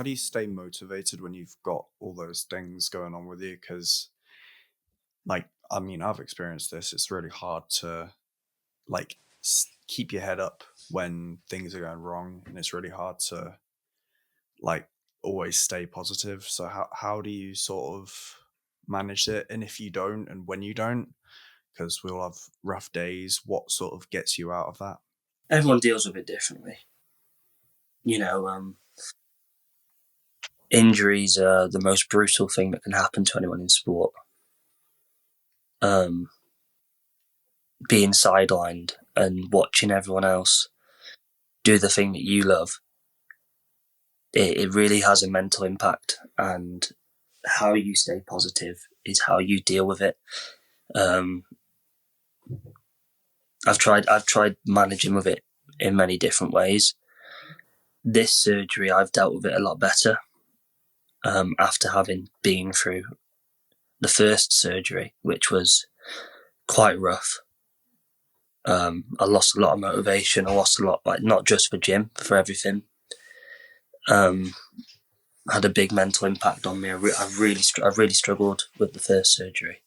how do you stay motivated when you've got all those things going on with you? Because, like, I mean, I've experienced this. It's really hard to like keep your head up when things are going wrong, and it's really hard to like always stay positive. So how do you sort of manage it? And if you don't, and when you don't, because we all have rough days, what sort of gets you out of that? Everyone deals with it differently. You know, injuries are the most brutal thing that can happen to anyone in sport. Being sidelined and watching everyone else do the thing that you love, it really has a mental impact, and how you stay positive is how you deal with it. I've tried managing with it in many different ways. This surgery, I've dealt with it a lot better after having been through the first surgery, which was quite rough. I lost a lot of motivation. I lost a lot, like not just for gym, for everything. Had a big mental impact on me. I've really struggled with the first surgery.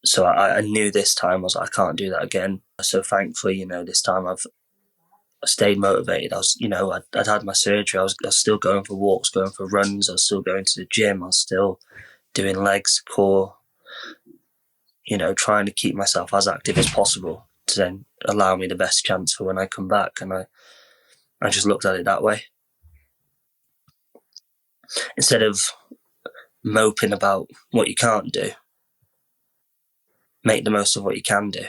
So I knew this time I can't do that again. So thankfully, this time I've stayed motivated. I'd had my surgery. I was still going for walks, going for runs. I was still going to the gym. I was still doing legs, core, trying to keep myself as active as possible to then allow me the best chance for when I come back. And I just looked at it that way. Instead of moping about what you can't do, make the most of what you can do.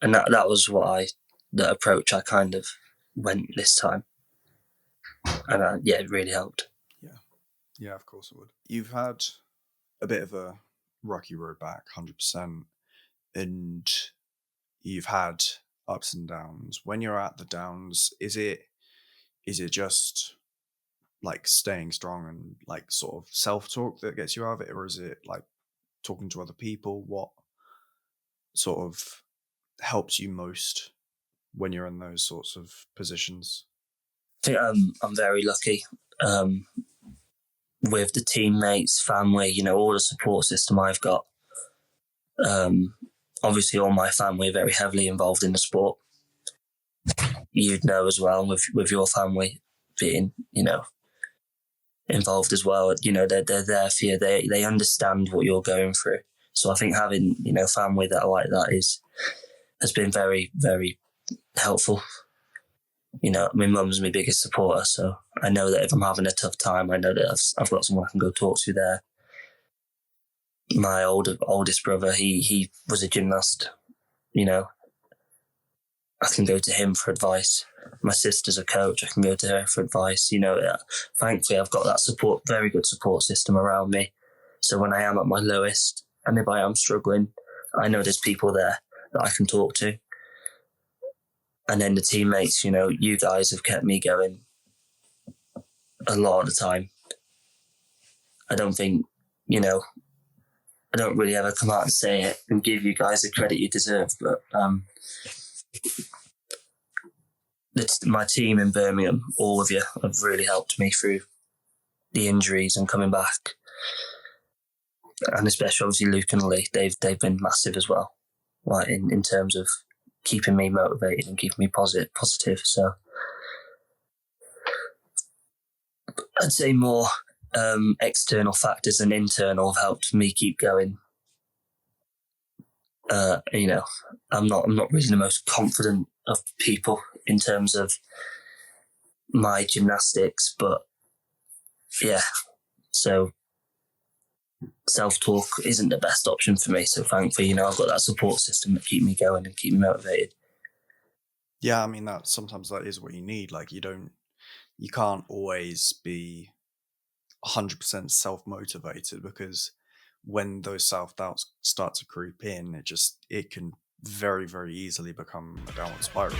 And that was the approach I kind of went this time. And it really helped. Yeah, of course it would. You've had a bit of a rocky road back, 100%, and you've had ups and downs. When you're at the downs, is it just like staying strong and like sort of self-talk that gets you out of it, or is it like talking to other people? What sort of helps you most when you're in those sorts of positions? I think I'm very lucky with the teammates, family, all the support system I've got. Obviously, all my family are very heavily involved in the sport. You'd know as well with your family being, involved as well. They're there for you. They understand what you're going through. So I think having family that are like that has been very, very helpful. My mum's my biggest supporter, so I know that if I'm having a tough time, I know that I've got someone I can go talk to there. My oldest brother, he was a gymnast. I can go to him for advice. My sister's a coach. I can go to her for advice. Thankfully, I've got that support, very good support system around me. So when I am at my lowest, and if I am struggling, I know there's people there that I can talk to. And then the teammates, you guys have kept me going a lot of the time. I don't think, I don't really ever come out and say it and give you guys the credit you deserve, but my team in Birmingham, all of you, have really helped me through the injuries and coming back. And especially, obviously, Luke and Lee, they've been massive as well, like in terms of keeping me motivated and keeping me positive. So I'd say more external factors than internal have helped me keep going. I'm not really the most confident of people in terms of my gymnastics, but yeah, so self-talk isn't the best option for me. So thankfully, I've got that support system that keep me going and keep me motivated. Yeah, I mean, sometimes that is what you need. Like, you can't always be 100% self-motivated, because when those self-doubts start to creep in, it can very, very easily become a downward spiral.